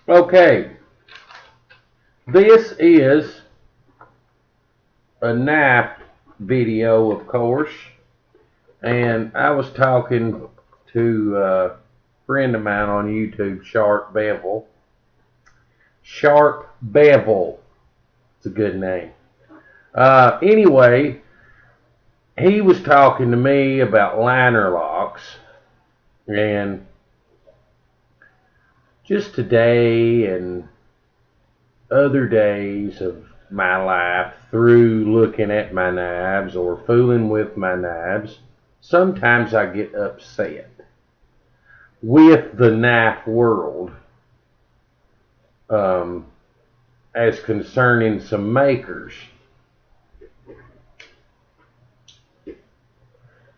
Okay, this is a knife video, of course, and I was talking to a friend of mine on YouTube, Sharp Bevel. Sharp Bevel, it's a good name. Anyway, he was talking to me about liner locks, and just today and other days of my life through looking at my knives or fooling with my knives, sometimes I get upset with the knife world as concerning some makers.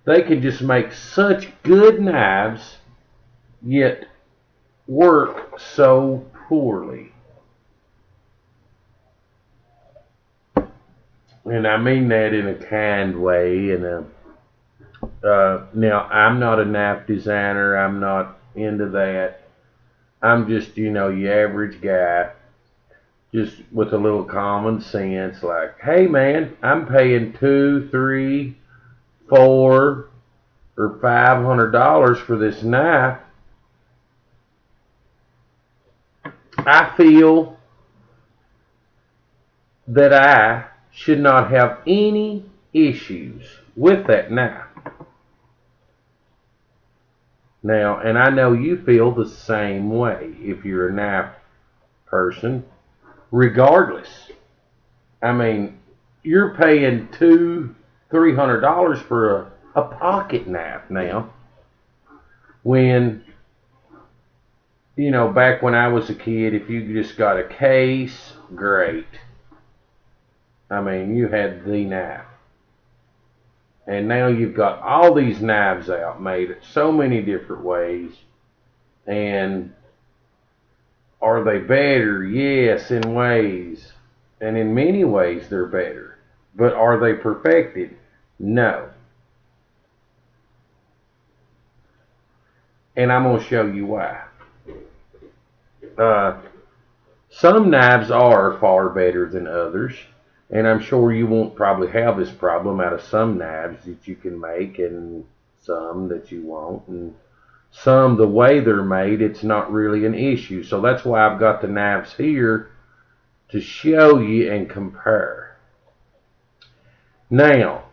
They can just make such good knives, yet work so poorly. And I mean that in a kind way. Now, I'm not a knife designer. I'm not into that. I'm just, your average guy, just with a little common sense. Like, hey, man, I'm paying $200, $300, $400, or $500 for this knife. I feel that I should not have any issues with that knife. Now, and I know you feel the same way if you're a knife person, regardless. I mean, you're paying $200, $300 for a pocket knife now, when, back when I was a kid, if you just got a case, great. I mean, you had the knife. And now you've got all these knives out, made so many different ways. And are they better? Yes, in ways. And in many ways they're better. But are they perfected? No. And I'm going to show you why. Some knives are far better than others. And I'm sure you won't probably have this problem out of some knives that you can make, and some that you won't. And some, the way they're made, it's not really an issue. So that's why I've got the knives here to show you and compare. Now,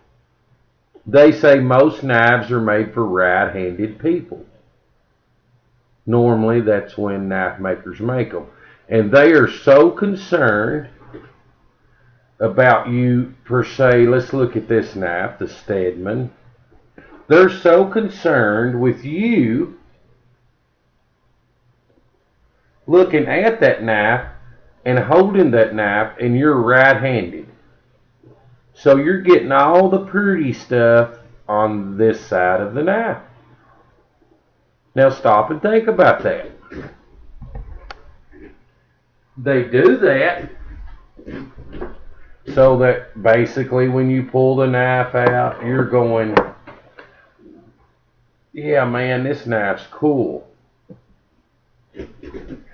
they say most knives are made for right-handed people. Normally, that's when knife makers make them. And they are so concerned about you, per se. Let's look at this knife, the Stedman. They're so concerned with you looking at that knife and holding that knife, and you're right-handed. So you're getting all the pretty stuff on this side of the knife. Now stop and think about that. They do that so that basically when you pull the knife out, you're going, yeah, man, this knife's cool.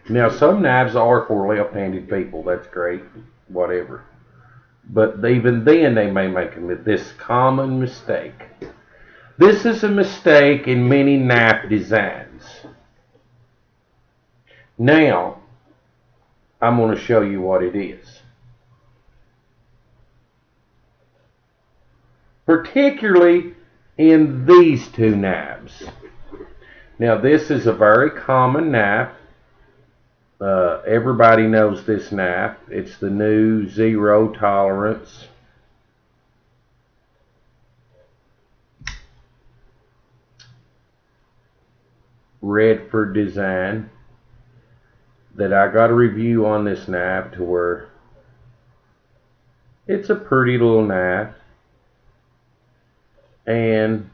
Now, some knives are for left-handed people. That's great, whatever. But even then, they may make this common mistake. This is a mistake in many knife designs. Now, I'm going to show you what it is. Particularly in these two knives. Now, this is a very common knife. Everybody knows this knife. It's the new zero tolerance. Redford design. That I got a review on this knife to where it's a pretty little knife. And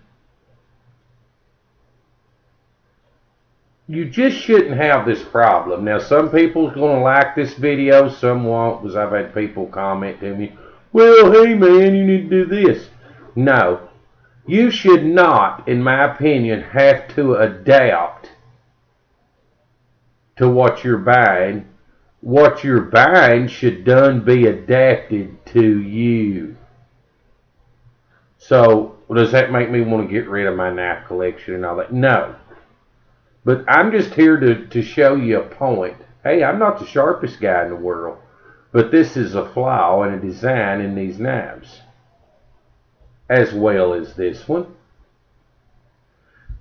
you just shouldn't have this problem. Now, some people's going to like this video, some won't, because I've had people comment to me, well, hey man, you need to do this. No, you should not, in my opinion, have to adapt to what you're buying. What you're buying should done be adapted to you. So, does that make me want to get rid of my knife collection and all that? No. But I'm just here to show you a point. Hey, I'm not the sharpest guy in the world, but this is a flaw in a design in these knives, as well as this one.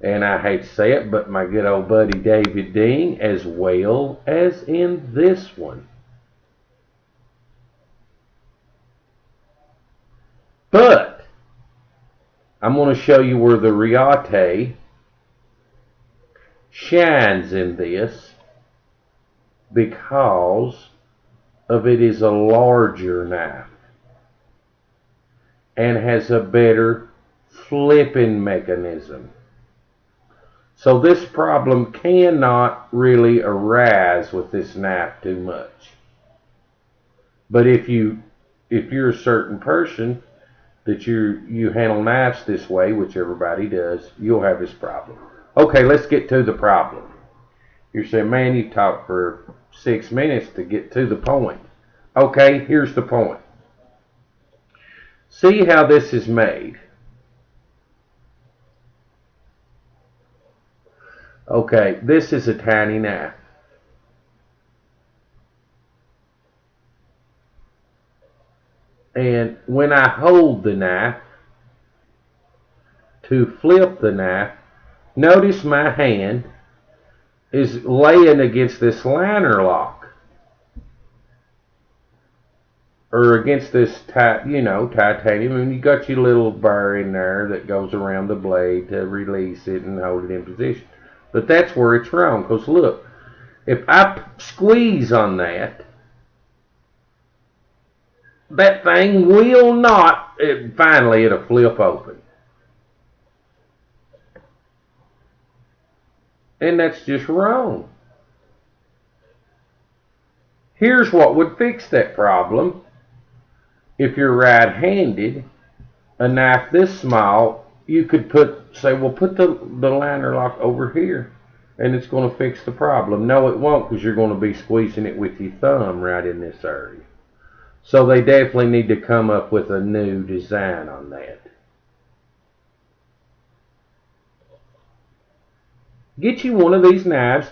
And I hate to say it, but my good old buddy David Dean, as well as in this one. But I'm going to show you where the Riate shines in this, because of it is a larger knife and has a better flipping mechanism. So this problem cannot really arise with this knife too much. But if you're a certain person that you handle knives this way, which everybody does, you'll have this problem. Okay, let's get to the problem. You're saying, man, you talked for 6 minutes to get to the point. Okay, here's the point. See how this is made. Okay, this is a tiny knife. And when I hold the knife to flip the knife, notice my hand is laying against this liner lock, or against this titanium, and you got your little bar in there that goes around the blade to release it and hold it in position. But that's where it's wrong, because look, if I squeeze on that thing will not, finally it'll flip open. And that's just wrong. Here's what would fix that problem. If you're right-handed, a knife this small, you could put the liner lock over here, and it's going to fix the problem. No, it won't, because you're going to be squeezing it with your thumb right in this area. So they definitely need to come up with a new design on that. Get you one of these knives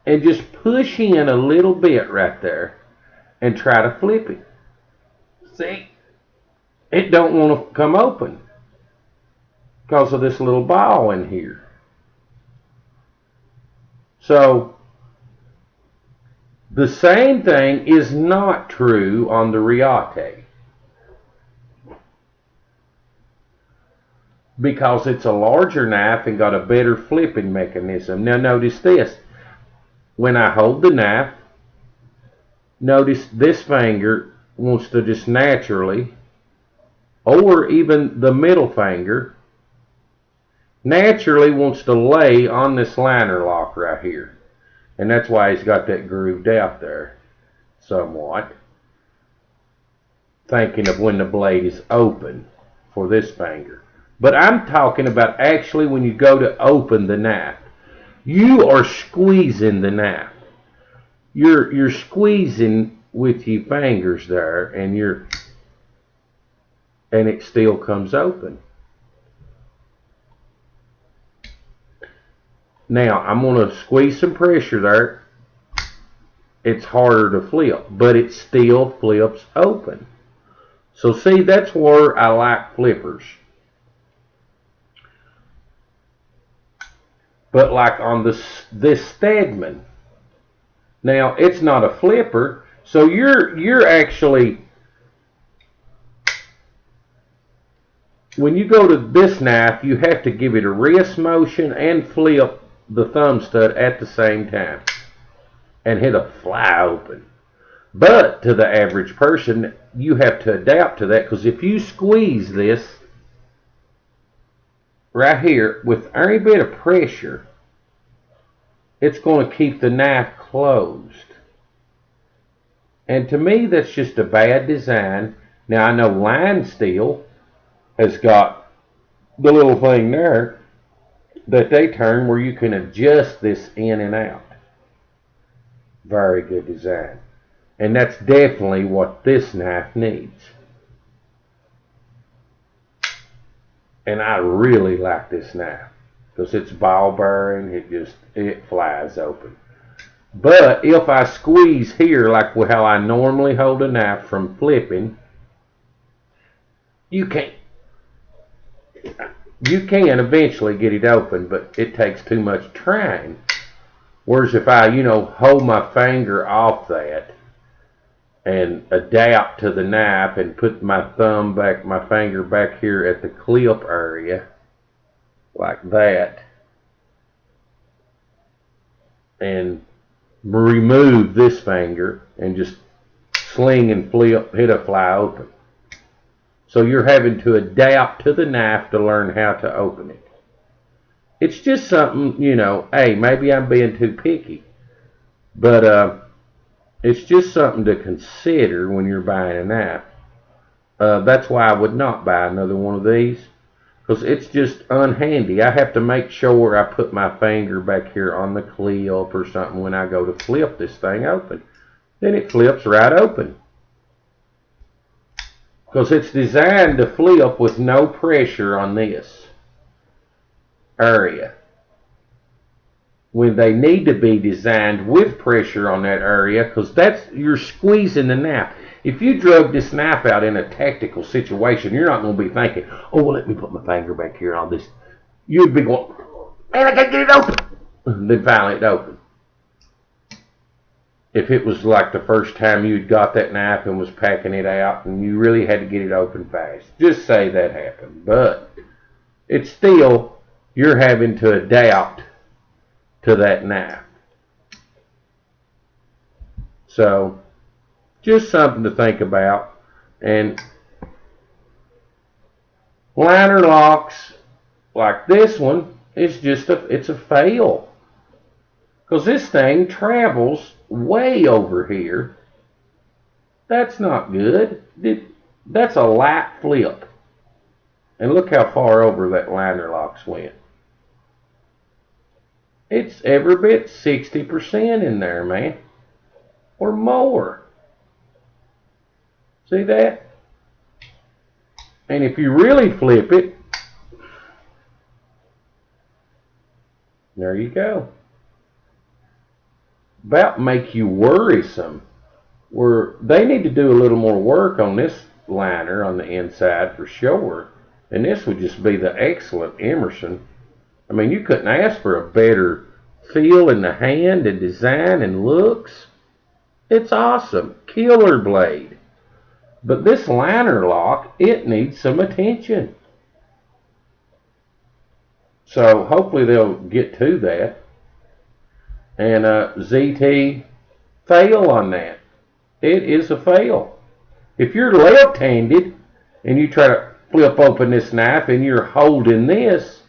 and just push in a little bit right there and try to flip it. See? It don't want to come open because of this little ball in here. So the same thing is not true on the Riate, because it's a larger knife and got a better flipping mechanism. Now notice this. When I hold the knife, notice this finger wants to just naturally, or even the middle finger, naturally wants to lay on this liner lock right here. And that's why he's got that grooved out there somewhat, thinking of when the blade is open for this finger. But I'm talking about actually when you go to open the knife. You are squeezing the knife. You're squeezing with your fingers there, and it still comes open. Now, I'm going to squeeze some pressure there. It's harder to flip, but it still flips open. So see, that's where I like flippers. But like on this Stedman, now it's not a flipper, so you're actually, when you go to this knife, you have to give it a wrist motion and flip the thumb stud at the same time, and it'll fly open. But to the average person, you have to adapt to that, because if you squeeze this right here with any bit of pressure, it's going to keep the knife closed. And to me, that's just a bad design. Now, I know Line Steel has got the little thing there that they turn where you can adjust this in and out. Very good design. And that's definitely what this knife needs. And I really like this knife because it's ball bearing. It flies open. But if I squeeze here like how I normally hold a knife from flipping, you can eventually get it open, but it takes too much trying. Whereas if I, hold my finger off that and adapt to the knife and put my finger back here at the clip area, like that, and remove this finger and just sling and flip, it'll fly open. So you're having to adapt to the knife to learn how to open it. It's just something, hey, maybe I'm being too picky, but it's just something to consider when you're buying a knife. That's why I would not buy another one of these, because it's just unhandy. I have to make sure I put my finger back here on the clip or something when I go to flip this thing open. Then it flips right open. Because it's designed to flip with no pressure on this area, when they need to be designed with pressure on that area, because you're squeezing the knife. If you drug this knife out in a tactical situation, you're not going to be thinking, oh, well, let me put my finger back here on this. You'd be going, man, I got to get it open. And then finally it opened. If it was like the first time you'd got that knife and was packing it out and you really had to get it open fast, just say that happened. But it's still, you're having to adapt to that knife. So, just something to think about. And liner locks like this one is just it's a fail. Because this thing travels way over here. That's not good. That's a light flip. And look how far over that liner locks went. It's every bit 60% in there, man. Or more. See that? And if you really flip it, there you go. About make you worrisome. They need to do a little more work on this liner on the inside for sure. And this would just be the excellent Emerson. I mean, you couldn't ask for a better feel in the hand and design and looks. It's awesome. Killer blade. But this liner lock, it needs some attention. So hopefully they'll get to that. And ZT, fail on that. It is a fail. If you're left-handed and you try to flip open this knife and you're holding this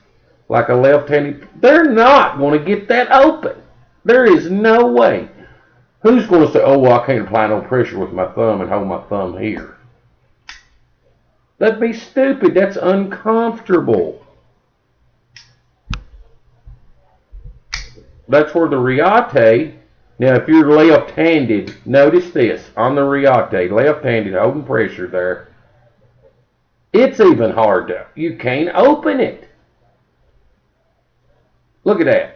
like a left-handed, they're not going to get that open. There is no way. Who's going to say, oh, well, I can't apply no pressure with my thumb and hold my thumb here? That'd be stupid. That's uncomfortable. That's where the Riate, now if you're left-handed, notice this, on the Riate, left-handed, holding pressure there, it's even hard to, you can't open it. Look at that.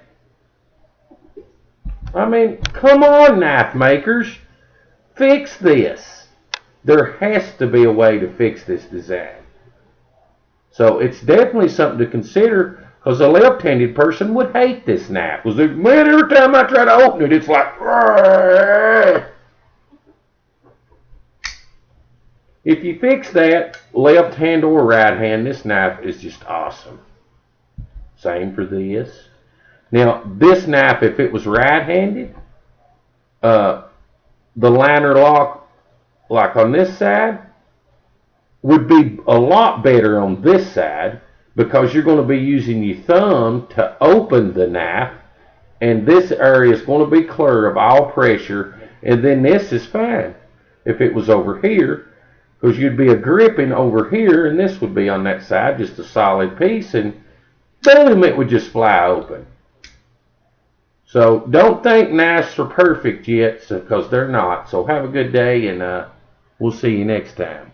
I mean, come on, knife makers. Fix this. There has to be a way to fix this design. So it's definitely something to consider, because a left-handed person would hate this knife. Because, man, every time I try to open it, it's like, Rrr. If you fix that, left hand or right hand, this knife is just awesome. Same for this. Now, this knife, if it was right-handed, the liner lock, like on this side, would be a lot better on this side, because you're going to be using your thumb to open the knife, and this area is going to be clear of all pressure, and then this is fine. If it was over here, because you'd be a gripping over here, and this would be on that side, just a solid piece, and boom, it would just fly open. So don't think knives are perfect yet, because they're not. So have a good day, and we'll see you next time.